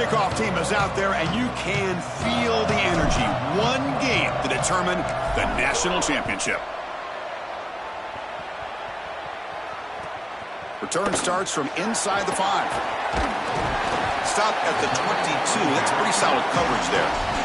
kickoff team is out there, and you can feel the energy. One game to determine the national championship. Return starts from inside the 5. Stop at the 22. That's pretty solid coverage there.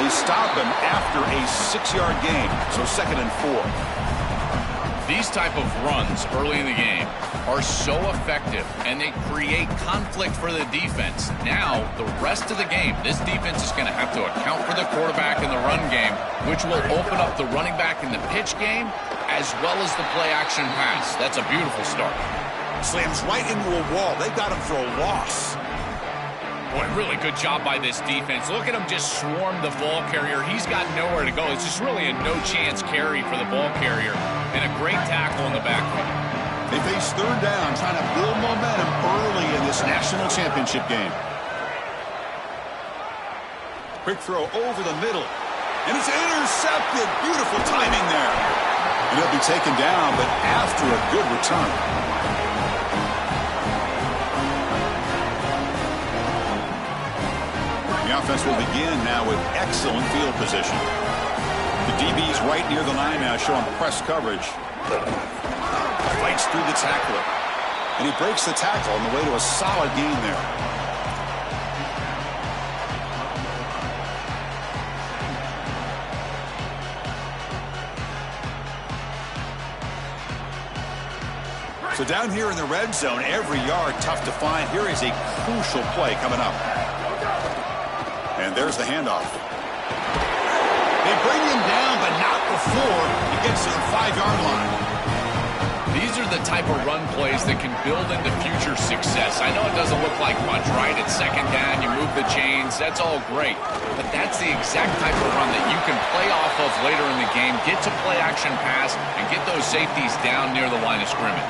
Stop him after a 6-yard gain, so 2nd and 4. These type of runs early in the game are so effective, and they create conflict for the defense. Now, the rest of the game, this defense is going to have to account for the quarterback in the run game, which will open up the running back in the pitch game, as well as the play-action pass. That's a beautiful start. Slams right into a wall. They got him for a loss. Boy, really good job by this defense. Look at him just swarm the ball carrier. He's got nowhere to go. It's just really a no-chance carry for the ball carrier, and a great tackle in the backfield. They face 3rd down, trying to build momentum early in this national championship game. Quick throw over the middle, and it's intercepted. Beautiful timing there. And he'll be taken down, but after a good return. The offense will begin now with excellent field position. The DB's right near the line now, showing press coverage. Fights through the tackler. And he breaks the tackle on the way to a solid gain there. So down here in the red zone, every yard tough to find. Here is a crucial play coming up. And there's the handoff. They bring him down, but not before he gets to the 5-yard line. These are the type of run plays that can build into future success. I know it doesn't look like much, right? It's 2nd down, you move the chains, that's all great. But that's the exact type of run that you can play off of later in the game, get to play action pass, and get those safeties down near the line of scrimmage.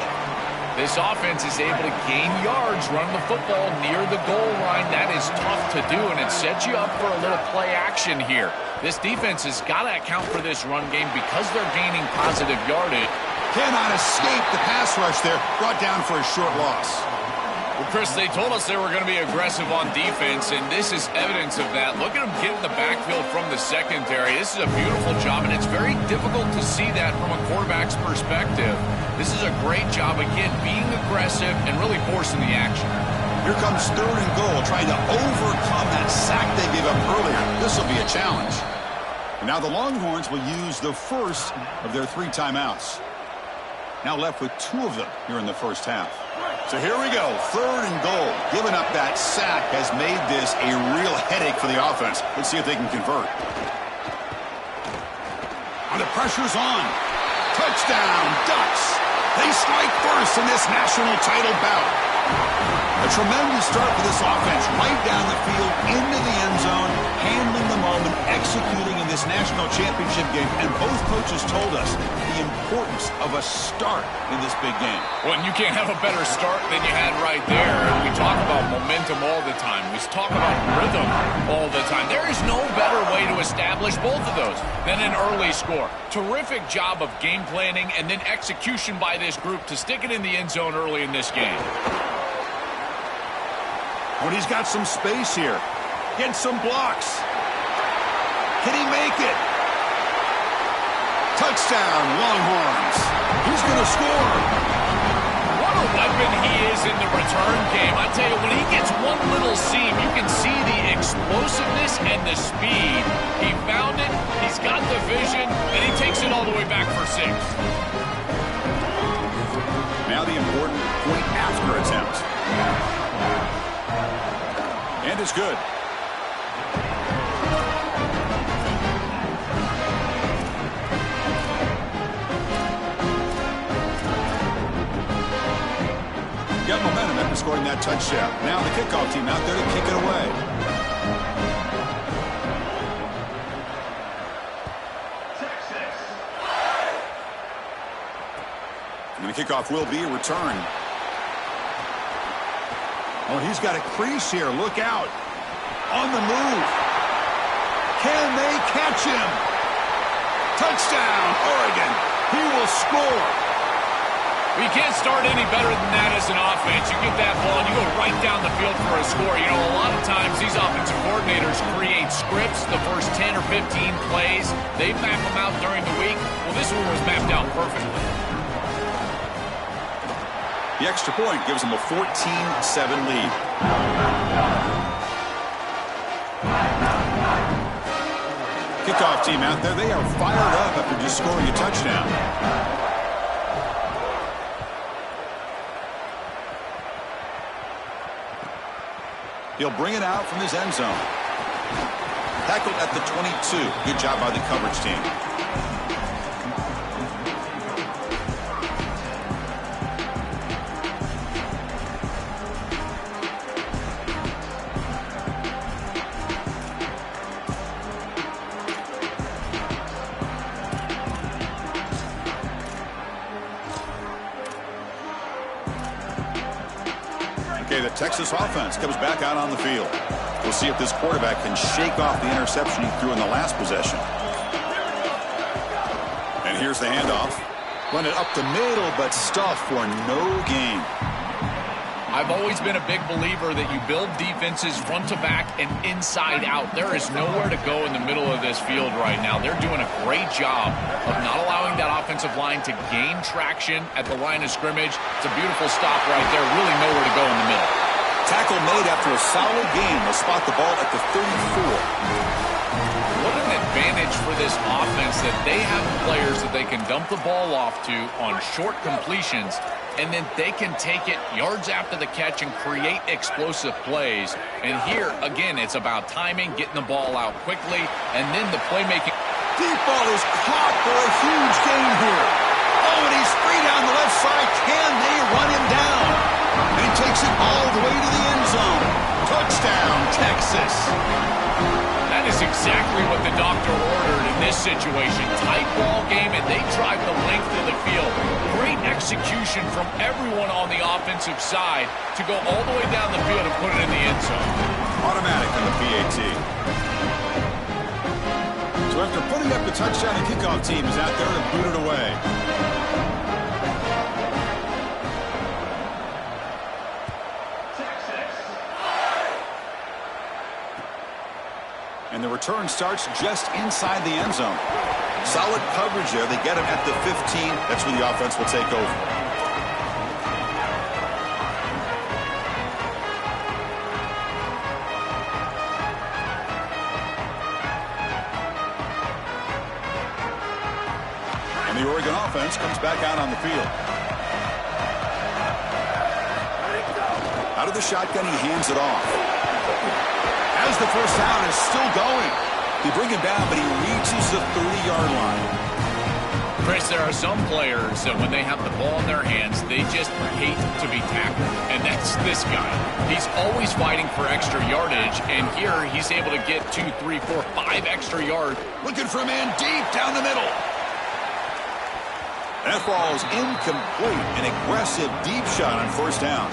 This offense is able to gain yards, run the football near the goal line. That is tough to do, and it sets you up for a little play action here. This defense has got to account for this run game because they're gaining positive yardage. Cannot escape the pass rush there. Brought down for a short loss. Well, Chris, they told us they were going to be aggressive on defense, and this is evidence of that. Look at them get in the backfield from the secondary. This is a beautiful job, and it's very difficult to see that from a quarterback's perspective. This is a great job, again, being aggressive and really forcing the action. Here comes 3rd and goal, trying to overcome that sack they gave up earlier. This will be a challenge. And now the Longhorns will use the first of their 3 timeouts. Now left with 2 of them here in the first half. So here we go, 3rd and goal. Giving up that sack has made this a real headache for the offense. Let's see if they can convert. And the pressure's on. Touchdown, Ducks. They strike first in this national title bout. A tremendous start for this offense, right down the field, into the end zone, handling the moment, executing in this national championship game. And both coaches told us the importance of a start in this big game. Well, and you can't have a better start than you had right there. We talk about momentum all the time. We talk about rhythm all the time. There is no better way to establish both of those than an early score. Terrific job of game planning and then execution by this group to stick it in the end zone early in this game. When he's got some space here, gets some blocks. Can he make it? Touchdown, Longhorns. Who's going to score? What a weapon he is in the return game. I tell you, when he gets one little seam, you can see the explosiveness and the speed. He found it, he's got the vision, and he takes it all the way back for 6. Now the important point after attempt. And it's good. Got momentum after scoring that touchdown. Now the kickoff team out there to kick it away. Kickoff will be a return. Oh, he's got a crease here. Look out. On the move. Can they catch him? Touchdown, Oregon. He will score. Well, you can't start any better than that as an offense. You get that ball, and you go right down the field for a score. You know, a lot of times these offensive coordinators create scripts, the first 10 or 15 plays. They map them out during the week. Well, this one was mapped out perfectly. The extra point gives them a 14-7 lead. Kickoff team out there, they are fired up after just scoring a touchdown. He'll bring it out from his end zone. Tackled at the 22. Good job by the coverage team. Okay, the Texas offense comes back out on the field. We'll see if this quarterback can shake off the interception he threw in the last possession. And here's the handoff. Run it up the middle, but stuffed for no gain. I've always been a big believer that you build defenses front to back and inside out. There is nowhere to go in the middle of this field right now. They're doing a great job of not allowing that offensive line to gain traction at the line of scrimmage. It's a beautiful stop right there. Really nowhere to go in the middle. Tackle made after a solid gain. They'll spot the ball at the 34. What an advantage for this offense that they have players that they can dump the ball off to on short completions, and then they can take it yards after the catch and create explosive plays. And here, again, it's about timing, getting the ball out quickly, and then the playmaking. Deep ball is caught for a huge gain here. Oh, and he's free down the left side. Can they run him down? And he takes it all the way to the end zone. Touchdown, Texas. That is exactly what the doctor ordered in this situation. Tight ball game, and they drive the length of the field. Great execution from everyone on the offensive side to go all the way down the field and put it in the end zone. Automatic on the PAT. So after putting up the touchdown, the kickoff team is out there to boot it away. And the return starts just inside the end zone. Solid coverage there. They get him at the 15. That's where the offense will take over. And the Oregon offense comes back out on the field. Out of the shotgun, he hands it off. As the first down is still going. They bring him down, but he reaches the 30-yard line. Chris, there are some players that when they have the ball in their hands, they just hate to be tackled. And that's this guy. He's always fighting for extra yardage, and here he's able to get 2, 3, 4, 5 extra yards. Looking for a man deep down the middle. That ball is incomplete. An aggressive deep shot on first down.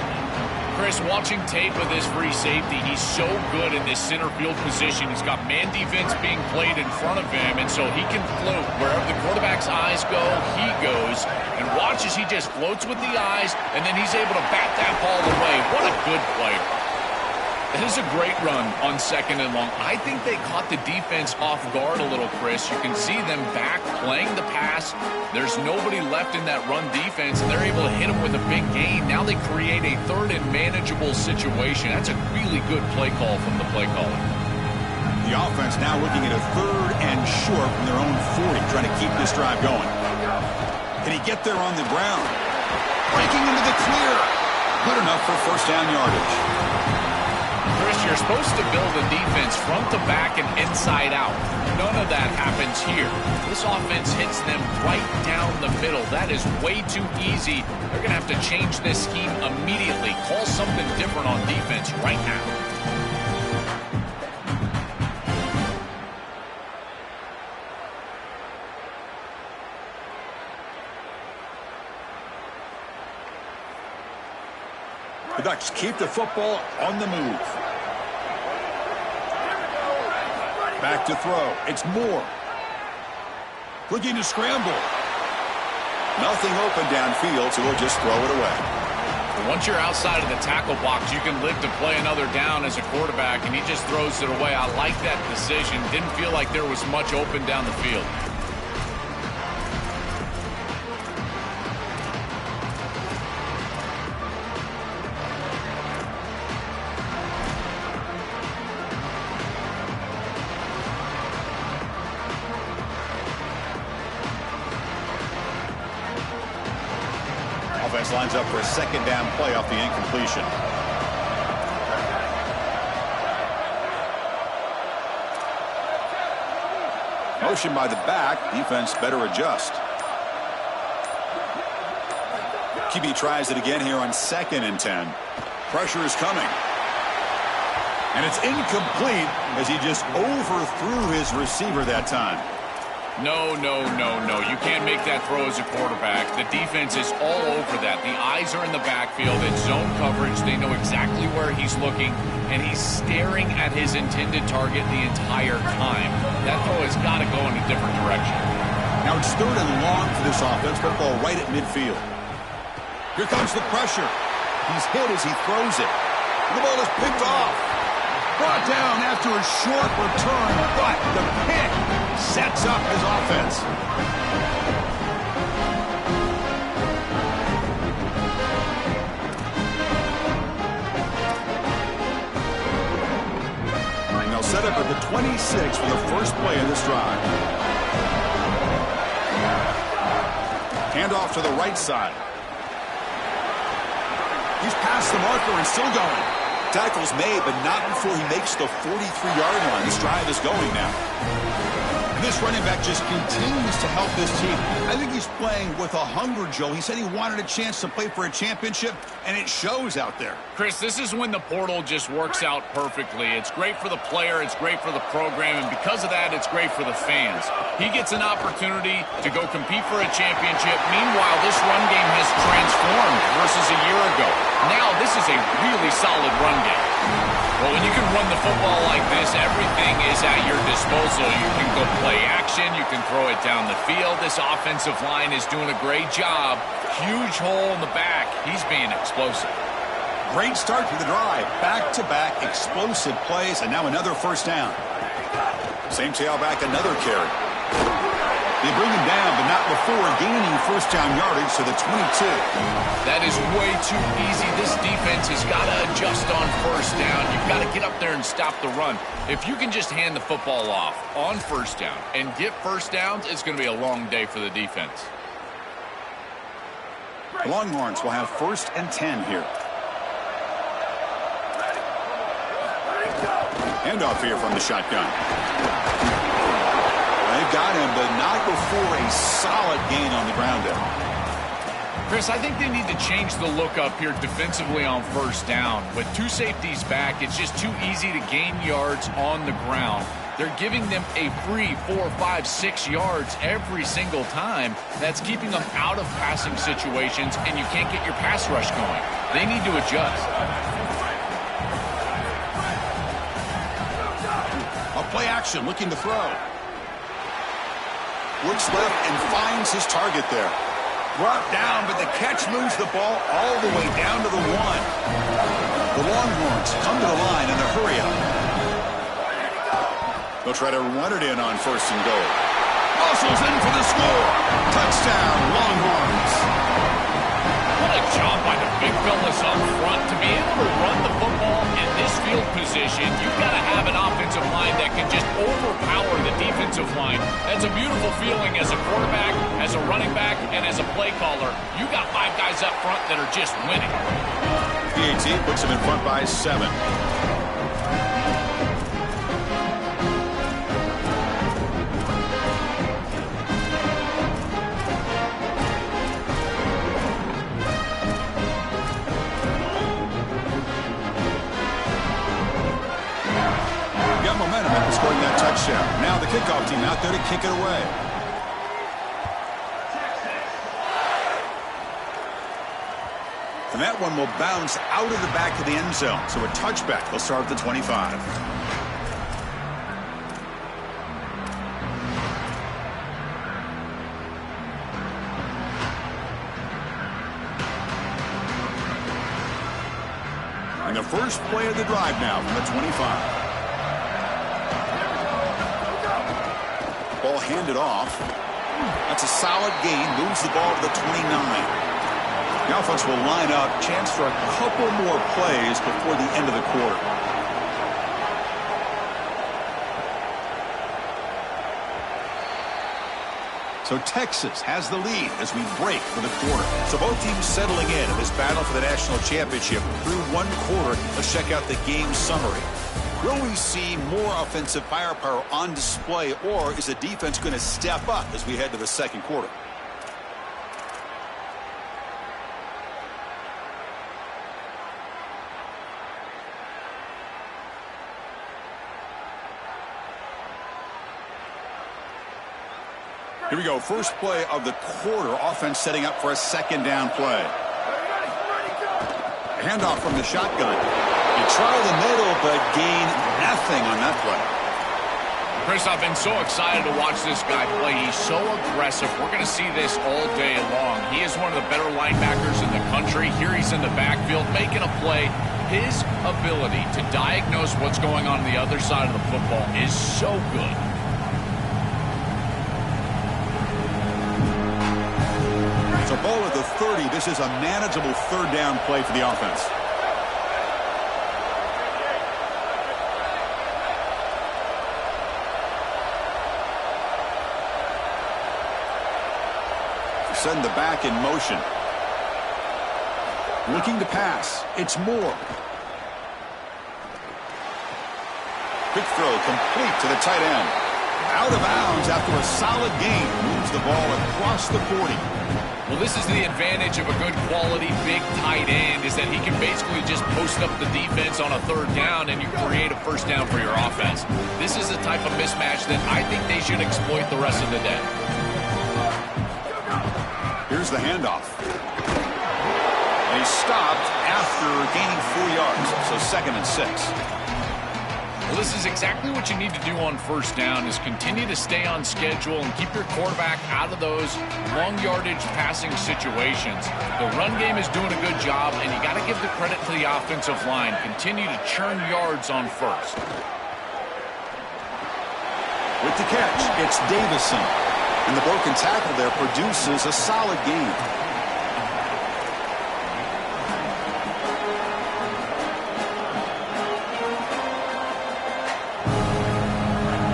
Chris, watching tape of this free safety, he's so good in this center field position. He's got man defense being played in front of him, and so he can float. Wherever the quarterback's eyes go, he goes. And watch as he just floats with the eyes, and then he's able to bat that ball away. What a good player. That is a great run on 2nd and long. I think they caught the defense off guard a little, Chris. You can see them back playing the pass. There's nobody left in that run defense, and they're able to hit him with a big gain. Now they create a 3rd and manageable situation. That's a really good play call from the play caller. The offense now looking at a 3rd and short from their own 40, trying to keep this drive going. Can he get there on the ground? Breaking into the clear. Good enough for first down yardage. Chris, you're supposed to build a defense front to back and inside out. None of that happens here. This offense hits them right down the middle. That is way too easy. They're going to have to change this scheme immediately. Call something different on defense right now. Ducks keep the football on the move. Back to throw. It's Moore. Looking to scramble. Nothing open downfield, so he'll just throw it away. Once you're outside of the tackle box, you can live to play another down as a quarterback, and he just throws it away. I like that decision. Didn't feel like there was much open down the field. Offense lines up for a second down play off the incompletion. Motion by the back. Defense better adjust. QB tries it again here on 2nd and 10. Pressure is coming. And it's incomplete as he just overthrew his receiver that time. No. You can't make that throw as a quarterback. The defense is all over that. The eyes are in the backfield. It's zone coverage. They know exactly where he's looking, and he's staring at his intended target the entire time. That throw has got to go in a different direction. Now it's 3rd and long for this offense. Football right at midfield. Here comes the pressure. He's hit as he throws it. The ball is picked off. Brought down after a short return, but the pick sets up his offense. And they'll set up at the 26 for the first play of this drive. Handoff to the right side. He's past the marker and still going. Tackle's made, but not before he makes the 43-yard line. This drive is going now. And this running back just continues to help this team. I think he's playing with a hunger, Joe. He said he wanted a chance to play for a championship, and it shows out there. Chris, this is when the portal just works out perfectly. It's great for the player, it's great for the program, and because of that, it's great for the fans. He gets an opportunity to go compete for a championship. Meanwhile, this run game has transformed versus a year ago. Now, this is a really solid run game. Well, when you can run the football like this, everything is at your disposal. You can go play action. You can throw it down the field. This offensive line is doing a great job. Huge hole in the back. He's being explosive. Great start to the drive. Back-to-back explosive plays, and now another first down. Same tailback, another carry. They bring him down, but not before gaining first down yardage to the 22. That is way too easy. This defense has got to adjust on first down. You've got to get up there and stop the run. If you can just hand the football off on first down and get first downs, it's going to be a long day for the defense. The Longhorns will have 1st and 10 here. Handoff here from the shotgun. They've got him, but not before a solid gain on the ground there. Chris, I think they need to change the look up here defensively on first down. With 2 safeties back, it's just too easy to gain yards on the ground. They're giving them a free 4, 5, 6 yards every single time. That's keeping them out of passing situations, and you can't get your pass rush going. They need to adjust. A play action, looking to throw. Looks left and finds his target there. Brought down, but the catch moves the ball all the way down to the 1. The Longhorns come to the line in a hurry up. They'll try to run it in on 1st and goal. Muscles in for the score. Touchdown, Longhorns. What a job by the big fellas up front. To be able to run the football in this field position, you've got to have an offensive line that can just overpower the defensive line. That's a beautiful feeling as a quarterback, as a running back, and as a play caller. You got 5 guys up front that are just winning. PAT puts him in front by 7. Momentum after scoring that touchdown. Now the kickoff team out there to kick it away. And that one will bounce out of the back of the end zone. So a touchback. They'll start at the 25. And the first play of the drive now from the 25. Ball handed off. That's a solid gain. Moves the ball to the 29. The offense will line up. Chance for a couple more plays before the end of the quarter. So Texas has the lead as we break for the quarter. So both teams settling in this battle for the national championship through one quarter. Let's check out the game summary. Will we see more offensive firepower on display, or is the defense going to step up as we head to the second quarter? Here we go. First play of the quarter. Offense setting up for a second down play. Handoff from the shotgun. He tried the middle, but gained nothing on that play. Chris, I've been so excited to watch this guy play. He's so aggressive. We're going to see this all day long. He is one of the better linebackers in the country. Here he's in the backfield making a play. His ability to diagnose what's going on the other side of the football is so good. So ball at the 30. This is a manageable third down play for the offense. Send the back in motion. Looking to pass. It's Moore. Quick throw complete to the tight end. Out of bounds after a solid gain. Moves the ball across the 40. Well, this is the advantage of a good quality big tight end, is that he can basically just post up the defense on a third down and you create a first down for your offense. This is the type of mismatch that I think they should exploit the rest of the day. Here's the handoff. And he stopped after gaining 4 yards, so 2nd and 6. Well, this is exactly what you need to do on first down, is continue to stay on schedule and keep your quarterback out of those long yardage passing situations. The run game is doing a good job, and you got to give the credit to the offensive line. Continue to churn yards on first. With the catch, it's Davison. And the broken tackle there produces a solid gain.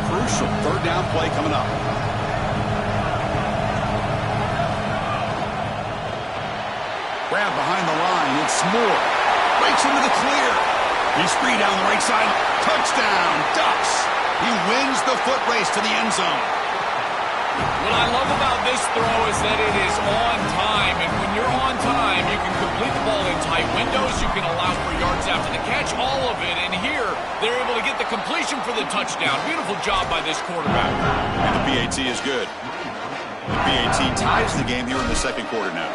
Crucial third down play coming up. Grab behind the line. It's Moore. Breaks into the clear. He's free down the right side. Touchdown, Ducks. He wins the foot race to the end zone. What I love about this throw is that it is on time, and when you're on time, you can complete the ball in tight windows, you can allow for yards after the catch, all of it, and here, they're able to get the completion for the touchdown. Beautiful job by this quarterback. And the PAT is good. The PAT ties the game here in the second quarter now.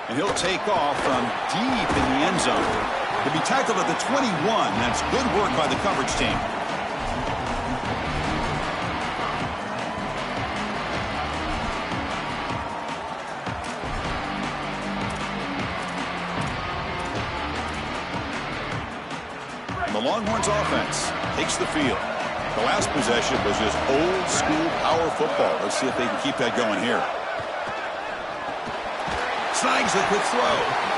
And he'll take off from deep in the end zone. To be tackled at the 21, that's good work by the coverage team. And the Longhorns offense takes the field. The last possession was just old school power football. Let's see if they can keep that going here. Snags the quick throw.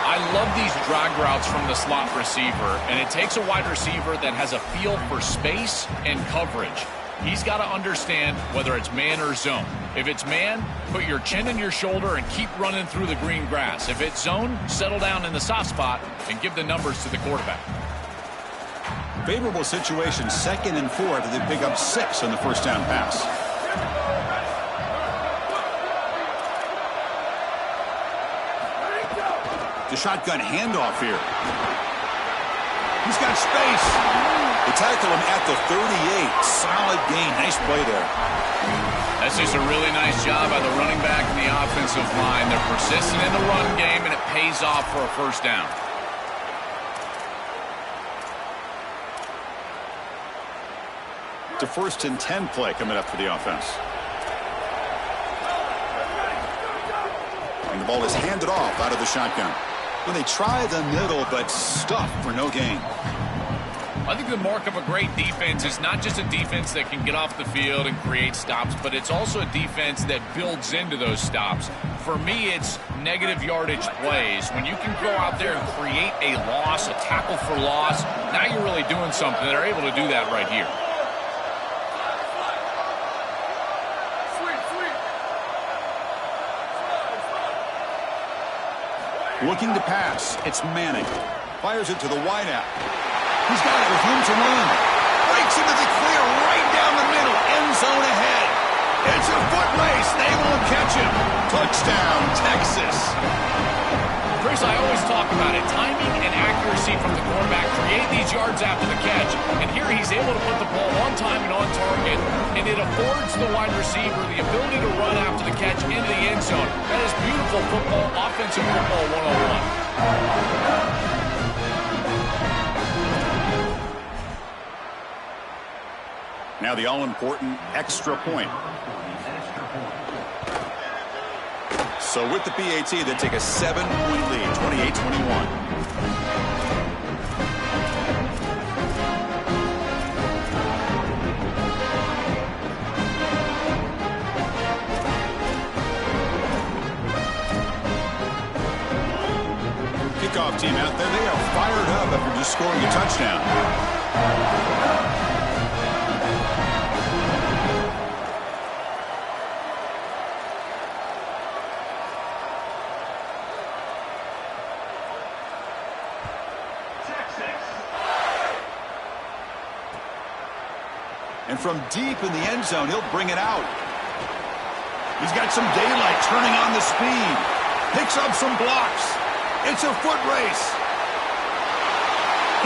I love these drag routes from the slot receiver, and it takes a wide receiver that has a feel for space and coverage. He's got to understand whether it's man or zone. If it's man, put your chin in your shoulder and keep running through the green grass. If it's zone, settle down in the soft spot and give the numbers to the quarterback. Favorable situation, 2nd and 4 after they pick up 6 on the first down pass. The shotgun handoff here. He's got space. They tackle him at the 38. Solid gain. Nice play there. That's just a really nice job by the running back and the offensive line. They're persistent in the run game, and it pays off for a first down. It's a 1st and 10 play coming up for the offense. And the ball is handed off out of the shotgun. When they try the middle, but stuffed for no gain. I think the mark of a great defense is not just a defense that can get off the field and create stops, but it's also a defense that builds into those stops. For me, it's negative yardage plays. When you can go out there and create a loss, a tackle for loss, now you're really doing something. They're able to do that right here. Looking to pass. It's Manning. Fires it to the wideout. He's got it with room to run. Breaks into the clear right down the middle. End zone ahead. It's a foot race. They won't catch him. Touchdown, Texas. Chris, I always talk about it. Timing and accuracy from the quarterback create these yards after the catch. And here he's able to put the ball on time and on target. And it affords the wide receiver the ability to run after the catch into the end zone. That is beautiful football, offensive football 101. Now the all-important extra point. So with the PAT, they take a 7-point lead, 28-21. Kickoff team out there, they are fired up after just scoring a touchdown. And from deep in the end zone, he'll bring it out. He's got some daylight turning on the speed. Picks up some blocks. It's a foot race.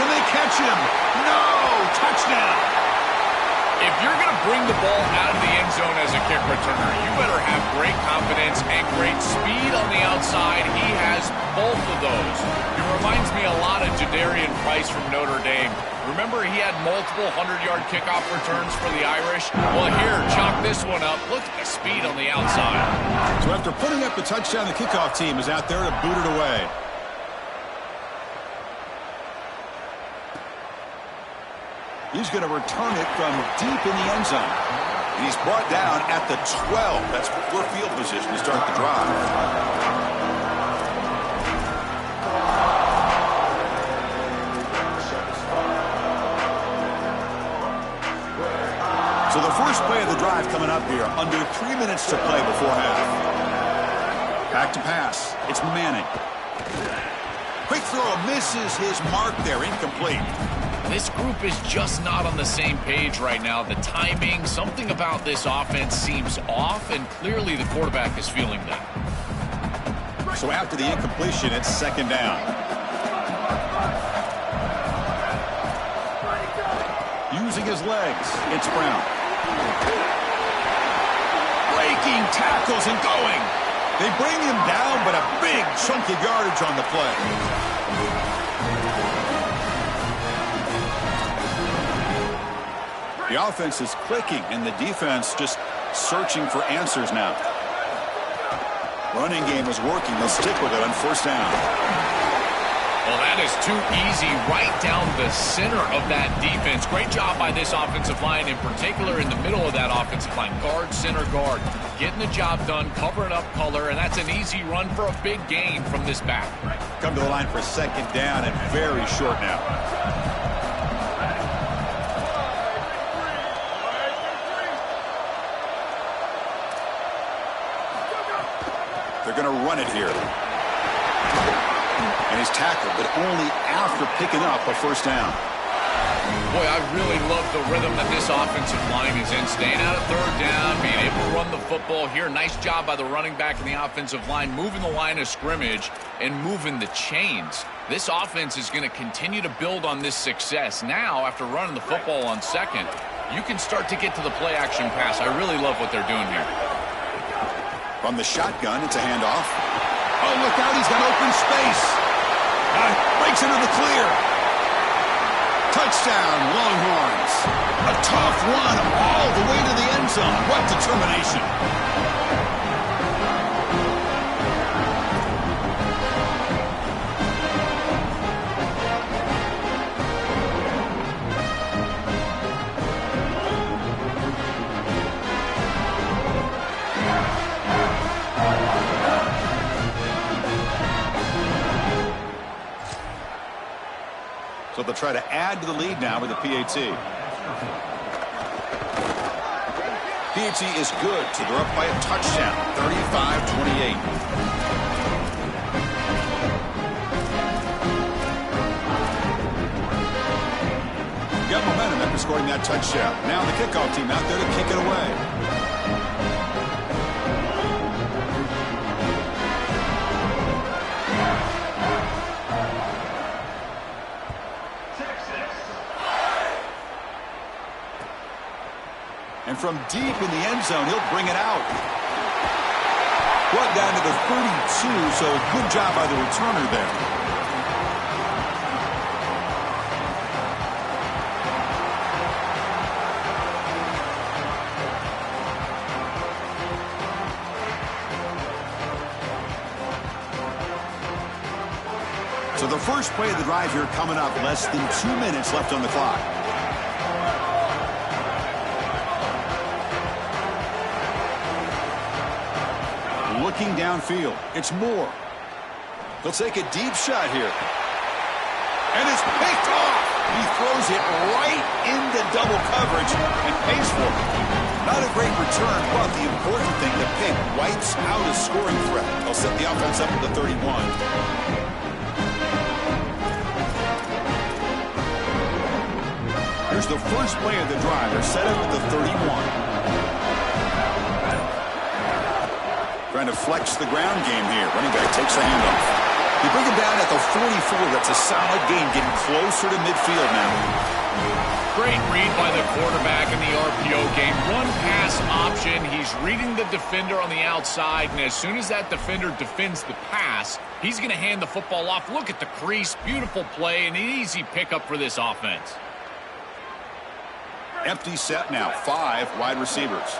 Can they catch him? No! Touchdown! If you're going to bring the ball out of the end zone as a kick returner, you better have great confidence and great speed on the outside. He has both of those. He reminds me a lot of Jadarian Price from Notre Dame. Remember, he had multiple 100-yard kickoff returns for the Irish? Well, here, chalk this one up. Look at the speed on the outside. So after putting up the touchdown, the kickoff team is out there to boot it away. He's going to return it from deep in the end zone. And he's brought down at the 12. That's poor field position to start the drive. So the first play of the drive coming up here, under 3 minutes to play before half. Back to pass. It's Manning. Quick throw misses his mark there, incomplete. This group is just not on the same page right now. The timing, something about this offense seems off, and clearly the quarterback is feeling that. So after the incompletion, it's second down. Using his legs, it's Brown. Breaking tackles and going. They bring him down, but a big chunk of yardage on the play. The offense is clicking, and the defense just searching for answers now. Running game is working. They'll stick with it on first down. Well, that is too easy right down the center of that defense. Great job by this offensive line, in particular in the middle of that offensive line. Guard, center, guard. Getting the job done, covering up color, and that's an easy run for a big gain from this back. Come to the line for second down and very short now. They're going to run it here. And he's tackled, but only after picking up a first down. Boy, I really love the rhythm that this offensive line is in. Staying out of third down, being able to run the football here. Nice job by the running back and the offensive line, moving the line of scrimmage and moving the chains. This offense is going to continue to build on this success. Now, after running the football on second, you can start to get to the play-action pass. I really love what they're doing here. From the shotgun, it's a handoff. Oh, look out, he's got open space. Breaks into the clear. Touchdown, Longhorns. A tough run all the way to the end zone. What determination. So they'll try to add to the lead now with the PAT. PAT is good, so they're up by a touchdown, 35-28. Got momentum after scoring that touchdown. Now the kickoff team out there to kick it away. And from deep in the end zone, he'll bring it out. Brought down to the 32, so good job by the returner there. So the first play of the drive here coming up, less than 2 minutes left on the clock. Looking downfield. It's Moore. He'll take a deep shot here. And it's picked off. He throws it right into double coverage and pays for it. Not a great return, but the important thing, the pick wipes out a scoring threat. They'll set the offense up at the 31. Here's the first play of the drive. They're set up at the 31. Trying to flex the ground game here. Running back takes a handoff. You bring him down at the 44. That's a solid gain, getting closer to midfield now. Great read by the quarterback in the RPO game. Run pass option. He's reading the defender on the outside, and as soon as that defender defends the pass, he's going to hand the football off. Look at the crease. Beautiful play and an easy pickup for this offense. Empty set now. 5 wide receivers.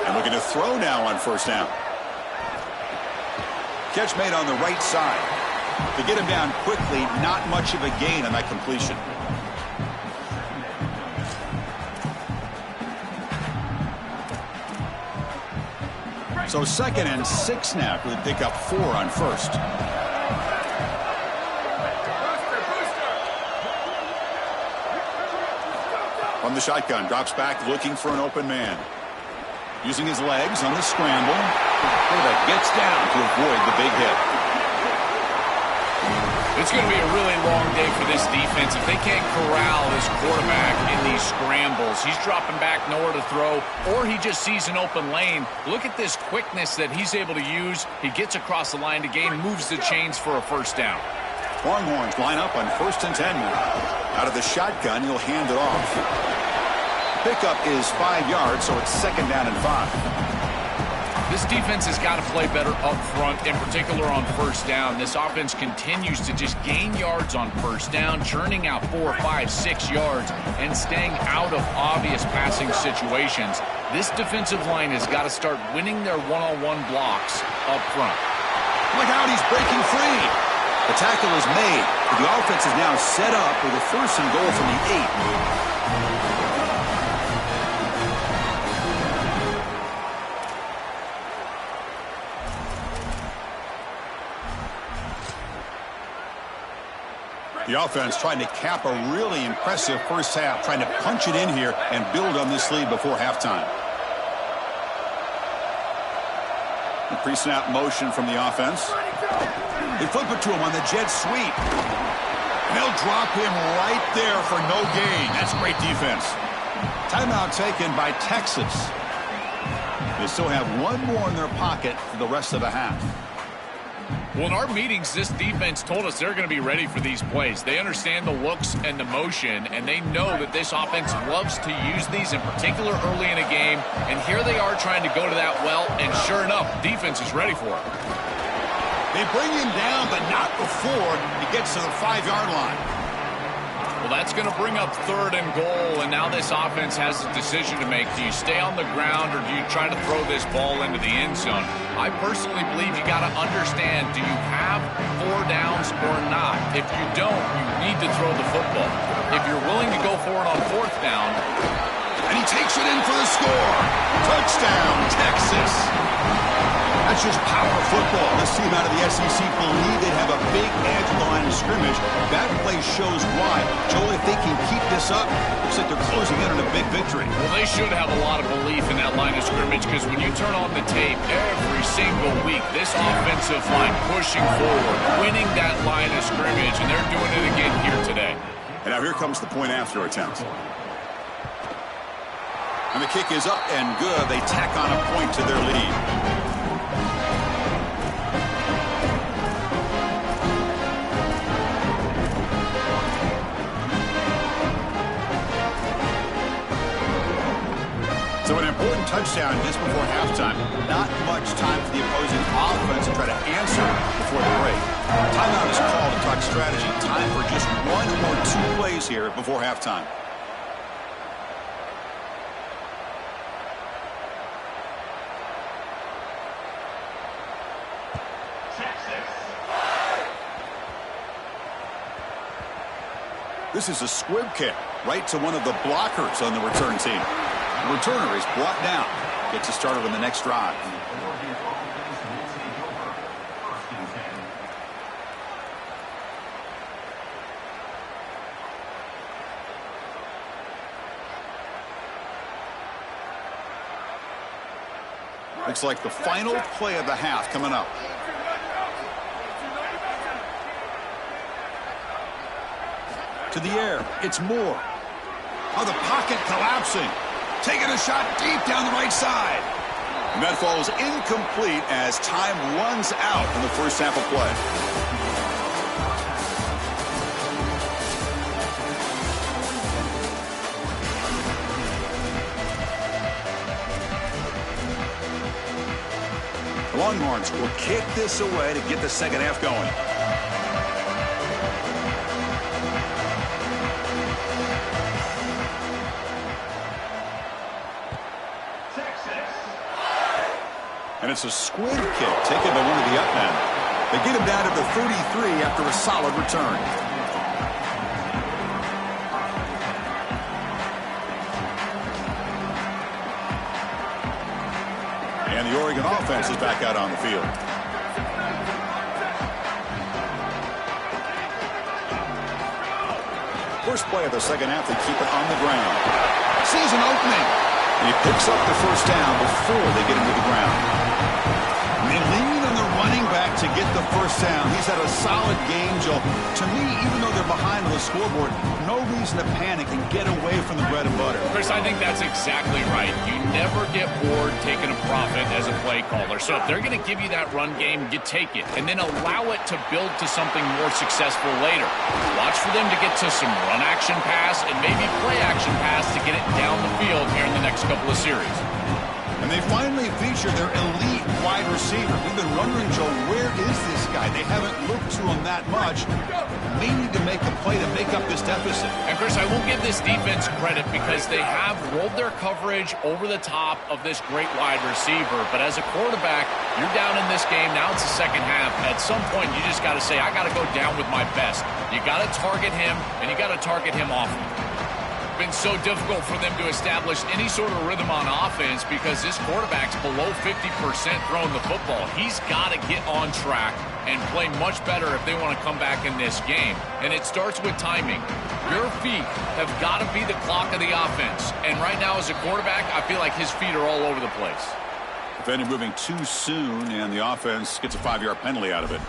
And looking to throw now on first down. Catch made on the right side. To get him down quickly, not much of a gain on that completion. So 2nd and 6 now for the pickup 4 on first. From the shotgun, drops back looking for an open man. Using his legs on the scramble. Quarterback gets down to avoid the big hit. It's going to be a really long day for this defense. If they can't corral this quarterback in these scrambles, he's dropping back nowhere to throw, or he just sees an open lane. Look at this quickness that he's able to use. He gets across the line to gain, moves the chains for a first down. Longhorns line up on 1st and 10 now. Out of the shotgun, he'll hand it off. Pickup is 5 yards, so it's 2nd down and 5. This defense has got to play better up front, in particular on first down. This offense continues to just gain yards on first down, churning out 4, 5, 6 yards, and staying out of obvious passing situations. This defensive line has got to start winning their one-on-one blocks up front. Look out, he's breaking free. The tackle is made, but the offense is now set up with a 1st and goal from the 8. The offense trying to cap a really impressive first half, trying to punch it in here and build on this lead before halftime. The pre-snap motion from the offense. They flip it to him on the jet sweep. And they'll drop him right there for no gain. That's great defense. Timeout taken by Texas. They still have one more in their pocket for the rest of the half. Well, in our meetings, this defense told us they're going to be ready for these plays. They understand the looks and the motion, and they know that this offense loves to use these, in particular early in a game. And here they are trying to go to that well, and sure enough, defense is ready for it. They bring him down, but not before he gets to the 5-yard line. Well, that's going to bring up 3rd and goal, and now this offense has a decision to make. Do you stay on the ground, or do you try to throw this ball into the end zone? I personally believe you got to understand, do you have 4 downs or not? If you don't, you need to throw the football. If you're willing to go for it on 4th down. And he takes it in for the score. Touchdown, Texas. That's just power football. This team out of the SEC believe they have a big edge on the line of scrimmage. That play shows why. Joel, if they can keep this up, looks like they're closing in on a big victory. Well, they should have a lot of belief in that line of scrimmage, because when you turn on the tape every single week, this offensive line pushing forward, winning that line of scrimmage, and they're doing it again here today. And now here comes the point after attempt. And the kick is up and good. They tack on a point to their lead. So an important touchdown just before halftime. Not much time for the opposing offense to try to answer before the break. Timeout is called to talk strategy. Time for just 1 or 2 plays here before halftime. This is a squib kick right to one of the blockers on the return team. The returner is brought down. Gets us started on the next drive. Looks like the final play of the half coming up. To the air. It's Moore. Oh, the pocket collapsing. Taking a shot deep down the right side. And that falls incomplete as time runs out in the first half of play. The Longhorns will kick this away to get the second half going. And it's a squib kick taken by one of the up men. They get him down to the 33 after a solid return. And the Oregon offense is back out on the field. First play of the second half, they keep it on the ground. Sees an opening. And he picks up the first down before they get him to the ground. And they lean on the running back to get the first down. He's had a solid game, Joe. To me, even though they're behind on the scoreboard, no reason to panic and get away from the bread and butter. Chris, I think that's exactly right. You never get bored taking a profit as a play caller. So if they're going to give you that run game, you take it. And then allow it to build to something more successful later. Watch for them to get to some run action pass and maybe play action pass to get it down the field here in the next couple of series. And they finally feature their elite wide receiver. We've been wondering, Joe, where is this guy? They haven't looked to him that much. They need to make a play to make up this deficit. And, Chris, I will give this defense credit because they have rolled their coverage over the top of this great wide receiver. But as a quarterback, you're down in this game. Now it's the second half. At some point, you just got to say, I got to go down with my best. You got to target him, and you got to target him often. Been so difficult for them to establish any sort of rhythm on offense because this quarterback's below 50% throwing the football. He's got to get on track and play much better if they want to come back in this game. And it starts with timing. Your feet have got to be the clock of the offense. And right now as a quarterback, I feel like his feet are all over the place. Defender moving too soon, and the offense gets a 5-yard penalty out of it.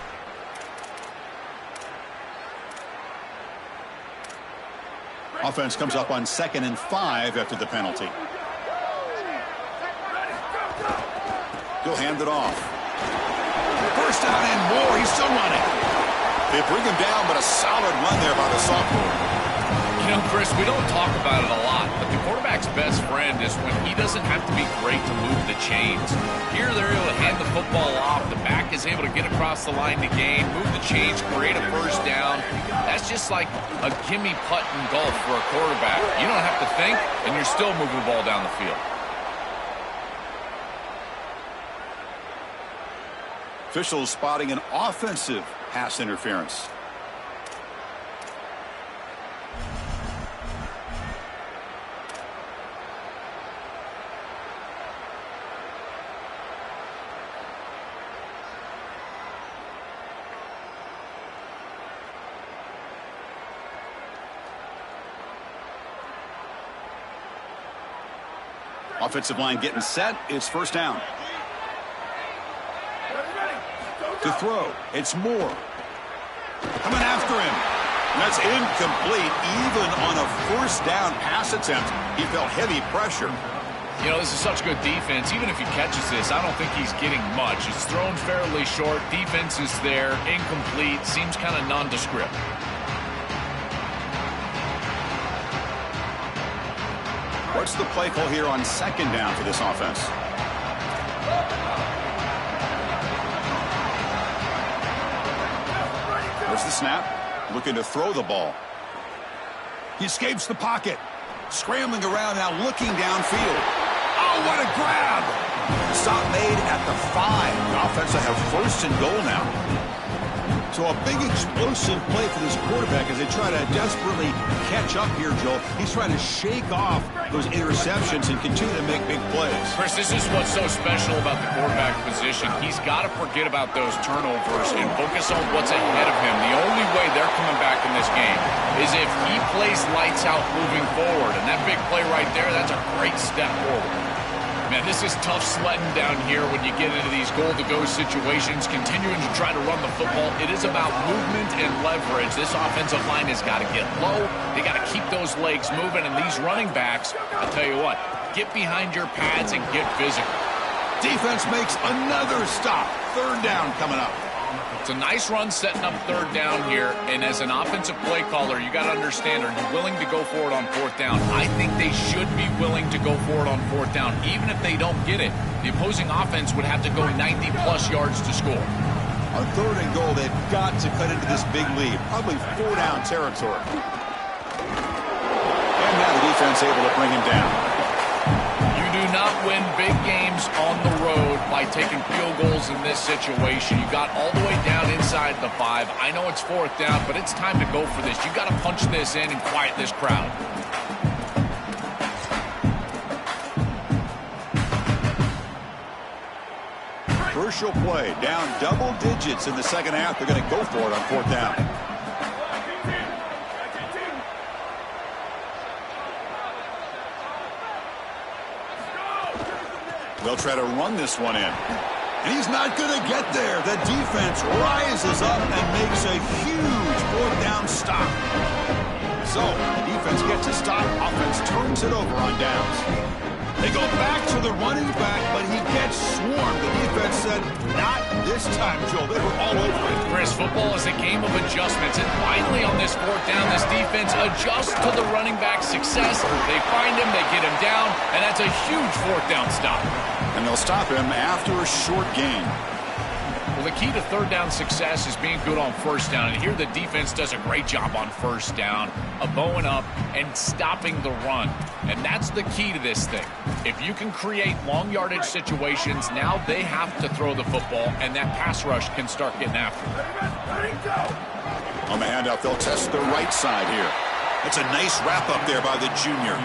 Offense comes up on 2nd and 5 after the penalty. He'll hand it off. First down and more. He's still running. They bring him down, but a solid run there by the sophomore. You know, Chris, we don't talk about it a lot, but the quarterback's best friend is when he doesn't have to be great to move the chains. Here they're able to hand the football off. The back is able to get across the line to gain, move the chains, create a first down. That's just like a gimme putt in golf for a quarterback. You don't have to think, and you're still moving the ball down the field. Officials spotting an offensive pass interference. Offensive line getting set. It's first down. To throw, it's Moore. Coming after him. And that's incomplete. Even on a first down pass attempt, he felt heavy pressure. You know, this is such good defense. Even if he catches this, I don't think he's getting much. It's thrown fairly short. Defense is there. Incomplete. Seems kind of nondescript. What's the play call here on 2nd down for this offense? There's the snap. Looking to throw the ball. He escapes the pocket. Scrambling around now, looking downfield. Oh, what a grab! Stop made at the 5. The offense will have 1st and goal now. So a big explosive play for this quarterback as they try to desperately catch up here, Joel. He's trying to shake off those interceptions and continue to make big plays. Chris, this is what's so special about the quarterback position. He's got to forget about those turnovers and focus on what's ahead of him. The only way they're coming back in this game is if he plays lights out moving forward. And that big play right there, that's a great step forward. Man, this is tough sledding down here when you get into these goal-to-go situations, continuing to try to run the football. It is about movement and leverage. This offensive line has got to get low. They got to keep those legs moving, and these running backs, I'll tell you what, get behind your pads and get physical. Defense makes another stop. 3rd down coming up. It's a nice run setting up 3rd down here, and as an offensive play caller, you got to understand, are you willing to go for it on 4th down? I think they should be willing to go for it on 4th down. Even if they don't get it, the opposing offense would have to go 90-plus yards to score. On 3rd and goal, they've got to cut into this big lead, probably 4-down territory. And now the defense able to bring him down. Do not win big games on the road by taking field goals in this situation. You got all the way down inside the 5. I know it's 4th down, but it's time to go for this. You got to punch this in and quiet this crowd. Crucial play, down double digits in the 2nd half. They're going to go for it on 4th down. They'll try to run this one in. And he's not going to get there. The defense rises up and makes a huge 4th down stop. So the defense gets a stop. Offense turns it over on downs. They go back to the running back, but he gets swarmed. The defense said, not this time, Joe. They were all over it. Chris, football is a game of adjustments. And finally on this 4th down, this defense adjusts to the running back's success. They find him, they get him down, and that's a huge 4th down stop. And they'll stop him after a short gain. Well, the key to 3rd down success is being good on 1st down. And here the defense does a great job on 1st down, of bowing up and stopping the run. And that's the key to this thing. If you can create long yardage situations, now they have to throw the football, and that pass rush can start getting after them. On the handoff, they'll test the right side here. That's a nice wrap up there by the junior.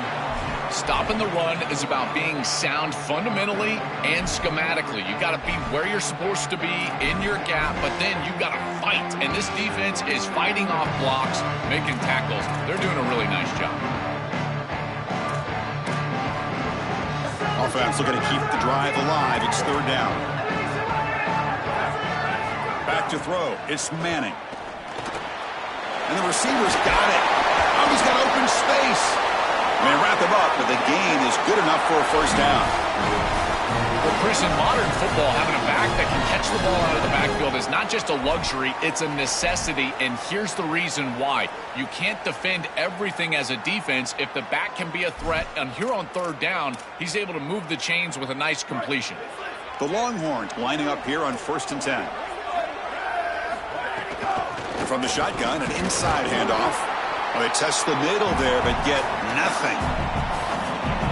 Stopping the run is about being sound fundamentally and schematically. You got to be where you're supposed to be in your gap, but then you got to fight. And this defense is fighting off blocks, making tackles. They're doing a really nice job. Offense looking to keep the drive alive. It's 3rd down. Back to throw. It's Manning. And the receiver's got it. A he's got open space. And they wrap him up, but the gain is good enough for a first down. Well, Chris, in modern football, having a back that can catch the ball out of the backfield is not just a luxury, it's a necessity, and here's the reason why. You can't defend everything as a defense if the back can be a threat, and here on third down, he's able to move the chains with a nice completion. The Longhorns lining up here on 1st and 10. From the shotgun, an inside handoff. Well, they test the middle there, but get nothing.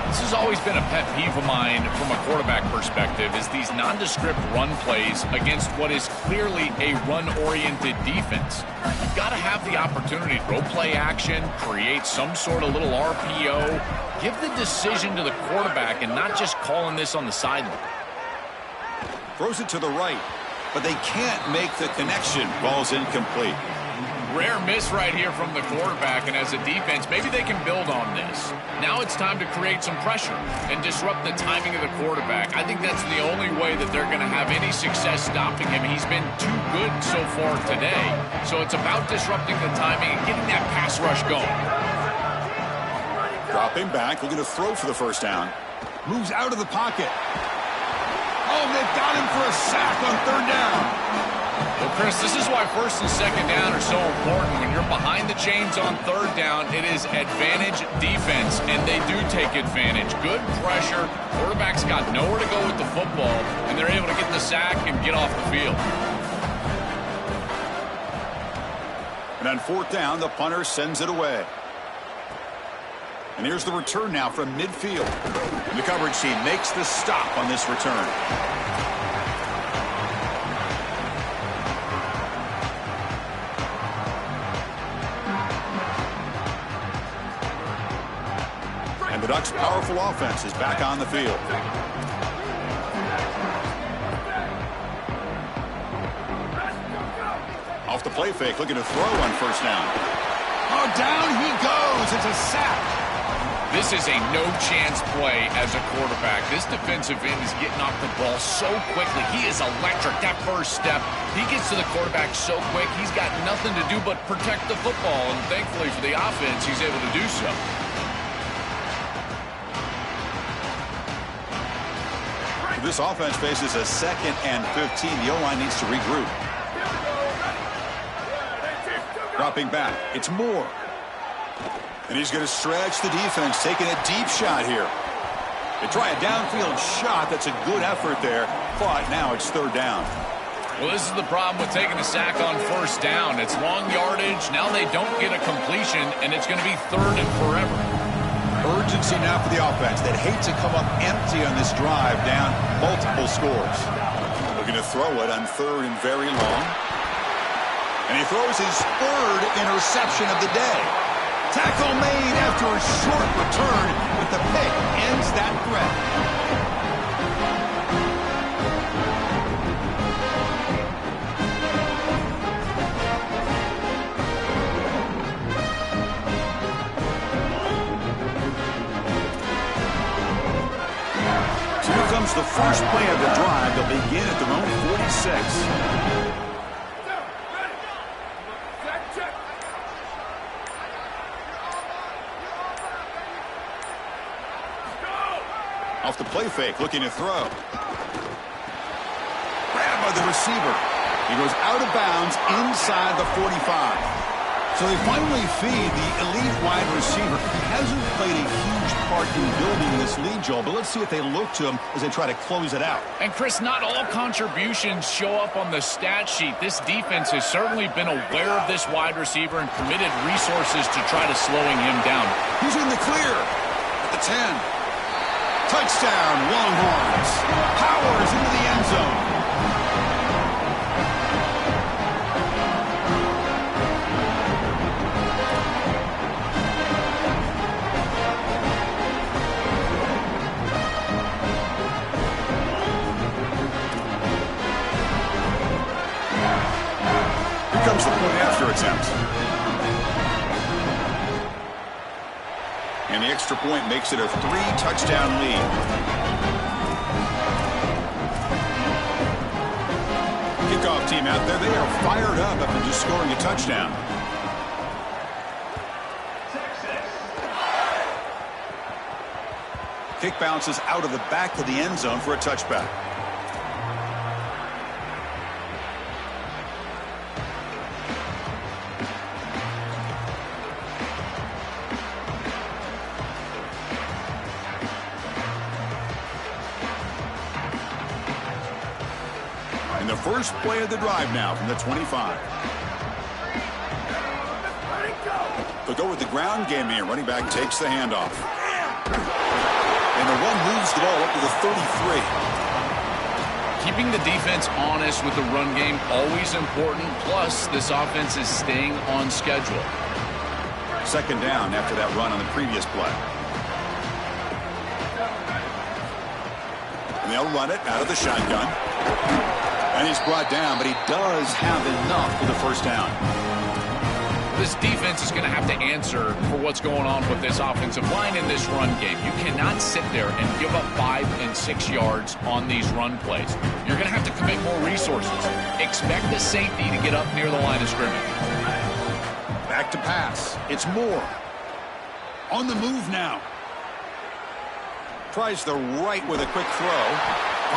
This has always been a pet peeve of mine from a quarterback perspective, is these nondescript run plays against what is clearly a run-oriented defense. You've got to have the opportunity to throw play action, create some sort of little RPO, give the decision to the quarterback and not just calling this on the sideline. Throws it to the right, but they can't make the connection. Ball's incomplete. Rare miss right here from the quarterback, and as a defense, maybe they can build on this. Now it's time to create some pressure and disrupt the timing of the quarterback. I think that's the only way that they're going to have any success stopping him. He's been too good so far today, so it's about disrupting the timing and getting that pass rush going. Dropping back, looking to throw for the first down. Moves out of the pocket. Oh, they've got him for a sack on third down. Well, Chris, this is why 1st and 2nd down are so important. When you're behind the chains on third down, it is advantage defense, and they do take advantage. Good pressure. Quarterback's got nowhere to go with the football, and they're able to get the sack and get off the field. And on 4th down, the punter sends it away. And here's the return now from midfield. And the coverage team makes the stop on this return. And the Ducks' powerful offense is back on the field. Off the play fake, looking to throw on first down. Oh, down he goes. It's a sack. This is a no-chance play as a quarterback. This defensive end is getting off the ball so quickly. He is electric. That first step, he gets to the quarterback so quick, he's got nothing to do but protect the football, and thankfully for the offense, he's able to do so. This offense faces a 2nd and 15. The O-line needs to regroup. Dropping back, it's Moore. And he's going to stretch the defense, taking a deep shot here. They try a downfield shot. That's a good effort there, but now it's third down. Well, this is the problem with taking a sack on first down. It's long yardage. Now they don't get a completion, and it's going to be third and forever. Urgency now for the offense. They'd hate to come up empty on this drive, down multiple scores. Looking to throw it on 3rd and very long. And he throws his 3rd interception of the day. Tackle made after a short return, but the pick ends that threat. So here comes the first play of the drive. They'll begin at their own 46. Off the play fake, looking to throw. Grabbed by the receiver. He goes out of bounds inside the 45. So they finally feed the elite wide receiver. He hasn't played a huge part in building this lead, Joel, but let's see if they look to him as they try to close it out. And, Chris, not all contributions show up on the stat sheet. This defense has certainly been aware of this wide receiver and committed resources to try to slowing him down. He's in the clear at the 10. Touchdown, Longhorns. Powers into the end zone. Here comes the point after attempt. And the extra point makes it a 3-touchdown lead. Kickoff team out there, they are fired up after just scoring a touchdown. Kick bounces out of the back of the end zone for a touchback. And the first play of the drive now from the 25. They'll go with the ground game here. Running back takes the handoff. And the run moves the ball up to the 33. Keeping the defense honest with the run game, always important. Plus, this offense is staying on schedule. Second down after that run on the previous play. And they'll run it out of the shotgun. And he's brought down, but he does have enough for the first down. This defense is going to have to answer for what's going on with this offensive line in this run game. You cannot sit there and give up 5 and 6 yards on these run plays. You're going to have to commit more resources. Expect the safety to get up near the line of scrimmage. Back to pass. It's Moore. On the move now. Tries the right with a quick throw.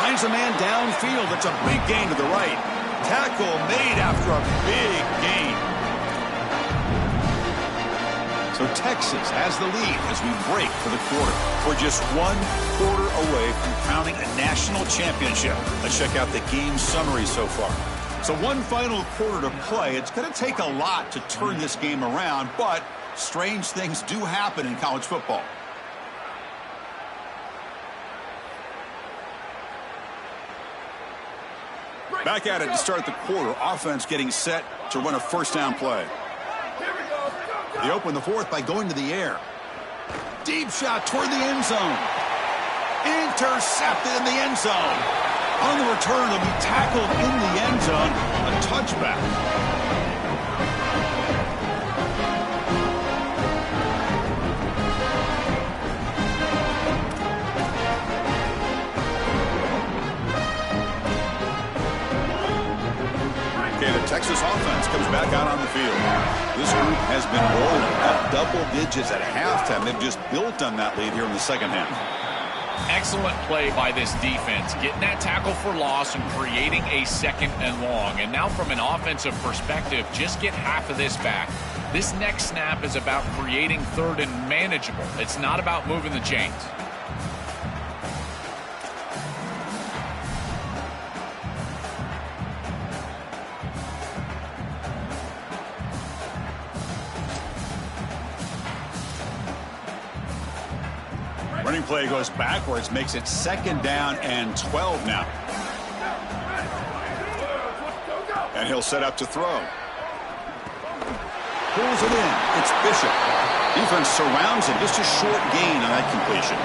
Finds a man downfield. It's a big gain to the right. Tackle made after a big gain. So Texas has the lead as we break for the quarter. We're just 1 quarter away from crowning a national championship. Let's check out the game summary so far. So one final quarter to play. It's going to take a lot to turn this game around, but strange things do happen in college football. Back at it to start the quarter. Offense getting set to run a first down play. They open the fourth by going to the air. Deep shot toward the end zone. Intercepted in the end zone. On the return, he'll be tackled in the end zone. A touchback. The Texas offense comes back out on the field. This group has been rolling up double digits at halftime. They've just built on that lead here in the second half. Excellent play by this defense, getting that tackle for loss and creating a second and long. And now from an offensive perspective, just get half of this back. This next snap is about creating third and manageable. It's not about moving the chains. Running play goes backwards, makes it second down and 12 now. And he'll set up to throw. Pulls it in. It's Bishop. Defense surrounds him. Just a short gain on that completion.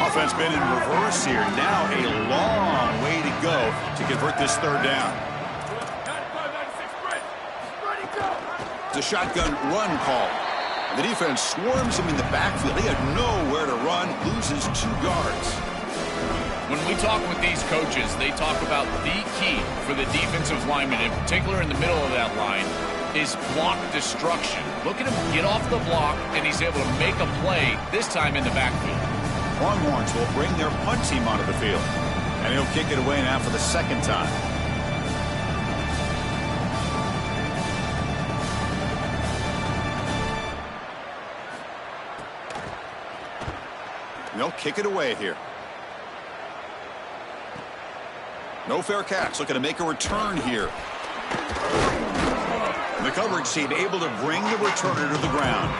Offense been in reverse here. Now a long way to go to convert this third down. The shotgun run call. The defense swarms him in the backfield. He had nowhere to run, loses 2 yards. When we talk with these coaches, they talk about the key for the defensive lineman, in particular in the middle of that line, is block destruction. Look at him get off the block, and he's able to make a play, this time in the backfield. Longhorns will bring their punt team onto the field. And he'll kick it away now for the second time. And they'll kick it away here. No fair catch. Looking to make a return here. And the coverage team able to bring the returner to the ground.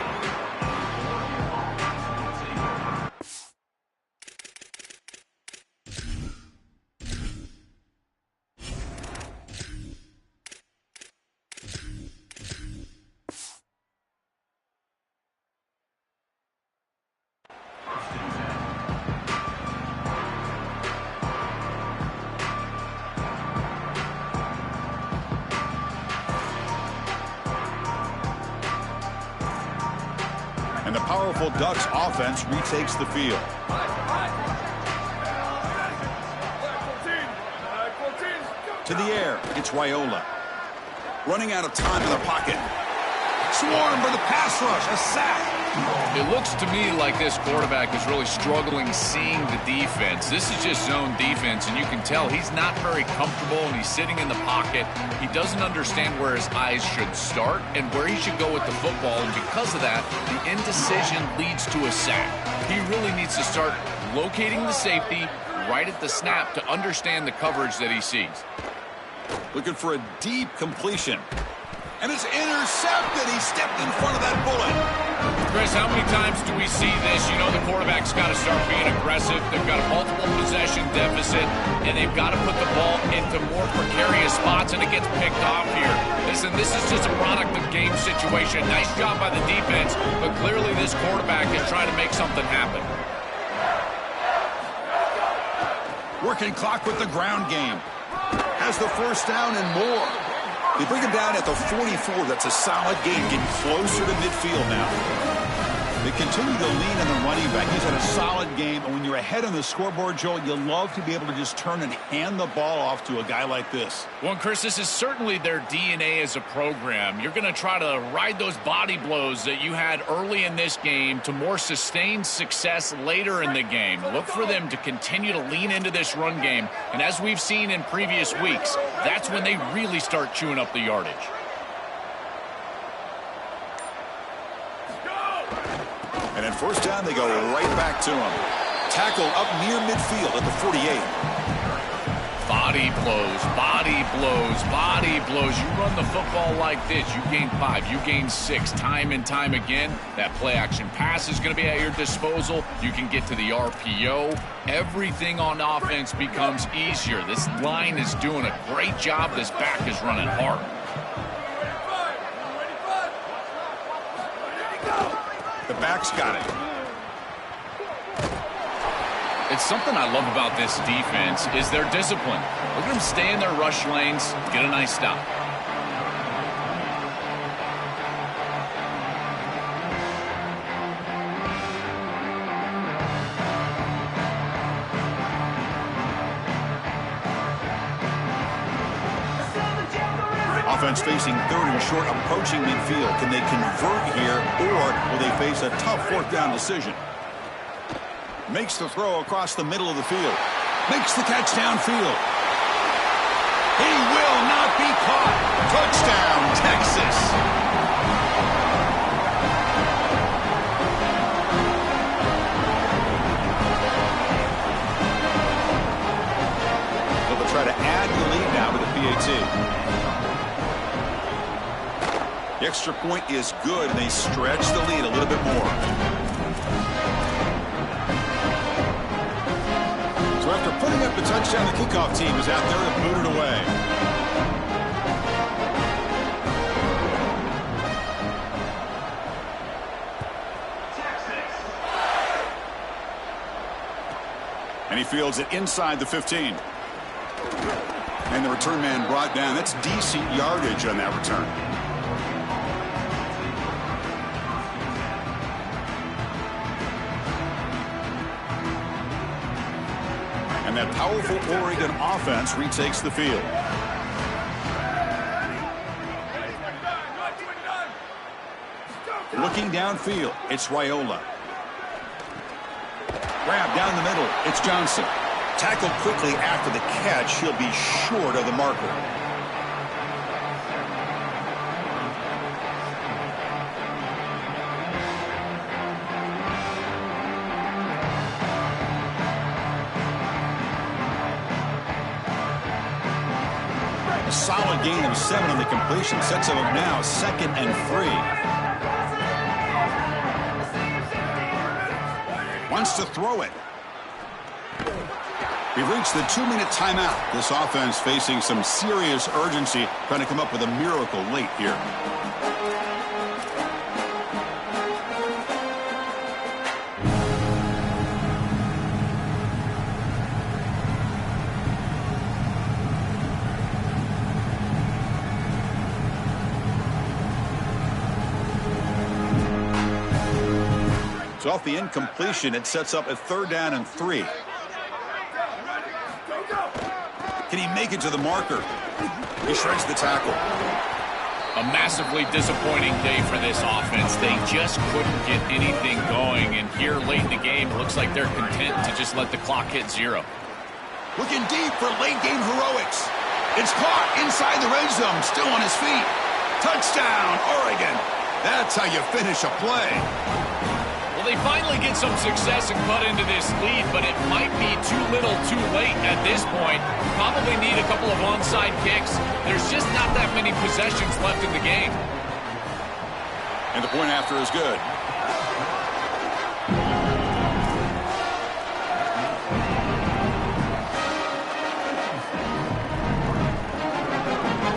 And the powerful Ducks offense retakes the field. To the air, it's Raiola. Running out of time in the pocket. Swarmed by the pass rush, a sack. It looks to me like this quarterback is really struggling seeing the defense. This is just zone defense, and you can tell he's not very comfortable, and he's sitting in the pocket. He doesn't understand where his eyes should start and where he should go with the football, and because of that, the indecision leads to a sack. He really needs to start locating the safety right at the snap to understand the coverage that he sees. Looking for a deep completion. And it's intercepted. He stepped in front of that bullet. Chris, how many times do we see this? You know, the quarterback's got to start being aggressive. They've got a multiple possession deficit, and they've got to put the ball into more precarious spots, and it gets picked off here. Listen, this is just a product of game situation. Nice job by the defense, but clearly this quarterback is trying to make something happen. Working clock with the ground game. Has the first down and more. They bring him down at the 44. That's a solid game, getting closer to midfield now. They continue to lean on the running back. He's had a solid game, and when you're ahead on the scoreboard, Joel, you love to be able to just turn and hand the ball off to a guy like this. Well, Chris, this is certainly their DNA as a program. You're going to try to ride those body blows that you had early in this game to more sustained success later in the game. Look for them to continue to lean into this run game, and as we've seen in previous weeks, that's when they really start chewing up the yardage. And at first down, they go right back to him. Tackle up near midfield at the 48. Body blows, body blows, body blows. You run the football like this, you gain 5, you gain 6, time and time again. That play-action pass is going to be at your disposal. You can get to the RPO. Everything on offense becomes easier. This line is doing a great job. This back is running hard. The back's got it. It's something I love about this defense is their discipline. Look at them stay in their rush lanes, get a nice stop. Offense facing third and short, approaching midfield. Can they convert here, or will they face a tough fourth down decision? Makes the throw across the middle of the field. Makes the catch downfield. He will not be caught. Touchdown, Texas. They'll try to add the lead now with the PAT. The extra point is good, and they stretch the lead a little bit more. So after putting up the touchdown, the kickoff team is out there to boot it away. And he fields it inside the 15. And the return man brought down. That's decent yardage on that return. And that powerful Oregon offense retakes the field. Looking downfield, it's Raiola. Grab down the middle, it's Johnson. Tackled quickly after the catch, he'll be short of the marker. A solid gain of 7 on the completion sets him up now 2nd and 3. Wants to throw it. We've reached the 2-minute timeout. This offense facing some serious urgency, trying to come up with a miracle late here. So off the incompletion, it sets up a 3rd down and 3. Can he make it to the marker? He shreds the tackle. A massively disappointing day for this offense. They just couldn't get anything going, and here late in the game, it looks like they're content to just let the clock hit 0. Looking deep for late-game heroics. It's caught inside the red zone, still on his feet. Touchdown, Oregon. That's how you finish a play. Well, they finally get some success and cut into this lead, but it might be too little too late at this point. Probably need a couple of onside kicks. There's just not that many possessions left in the game. And the point after is good.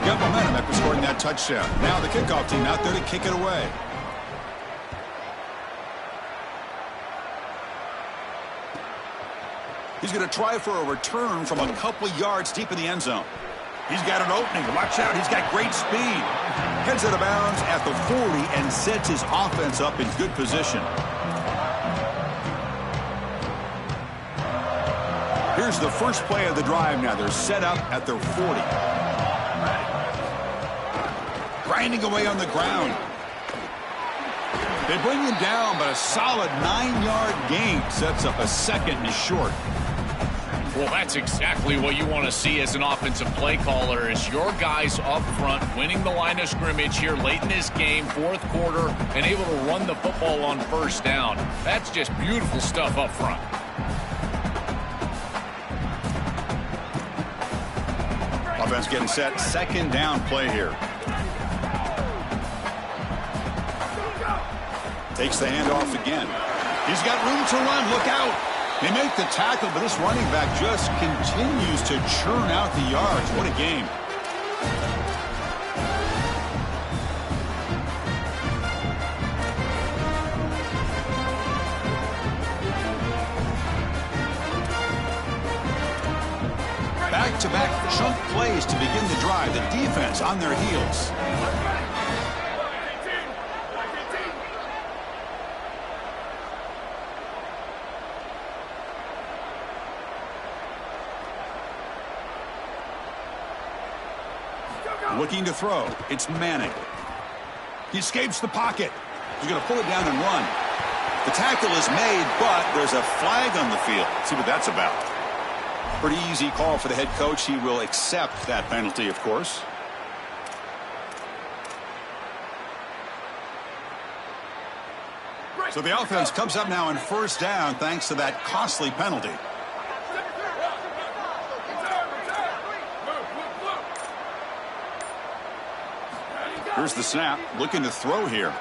Got momentum after scoring that touchdown. Now the kickoff team out there to kick it away. He's going to try for a return from a couple of yards deep in the end zone. He's got an opening. Watch out. He's got great speed. Heads out of bounds at the 40 and sets his offense up in good position. Here's the first play of the drive now. They're set up at their 40. Grinding away on the ground. They bring him down, but a solid 9-yard gain sets up a 2nd and short. Well, that's exactly what you want to see as an offensive play caller, is your guys up front winning the line of scrimmage here late in this game, 4th quarter, and able to run the football on 1st down. That's just beautiful stuff up front. Offense getting set. 2nd down play here. Takes the handoff again. He's got room to run. Look out. They make the tackle, but this running back just continues to churn out the yards. What a game. Back-to-back chunk plays to begin the drive. The defense on their heels. Looking to throw. It's Manning. He escapes the pocket. He's going to pull it down and run. The tackle is made, but there's a flag on the field. Let's see what that's about. Pretty easy call for the head coach. He will accept that penalty, of course. So the offense comes up now on 1st down thanks to that costly penalty. Here's the snap, looking to throw here.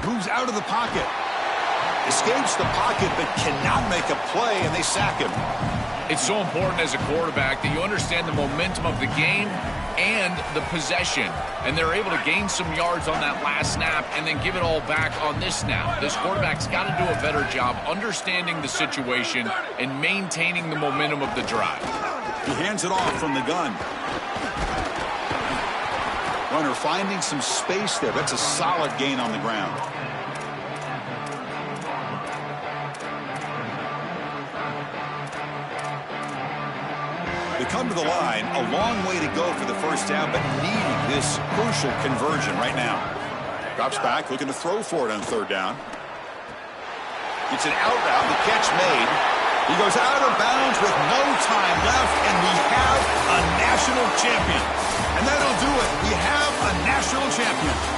Moves out of the pocket. Escapes the pocket, but cannot make a play, and they sack him. It's so important as a quarterback that you understand the momentum of the game and the possession. And they're able to gain some yards on that last snap and then give it all back on this snap. This quarterback's got to do a better job understanding the situation and maintaining the momentum of the drive. He hands it off from the gun. Runner finding some space there. That's a solid gain on the ground. They come to the line, a long way to go for the 1st down, but needing this crucial conversion right now. Drops back, looking to throw for it on 3rd down. It's an out route, the catch made. He goes out of bounds with no time left, and we have a national champion. And that'll do it. We have a national champion.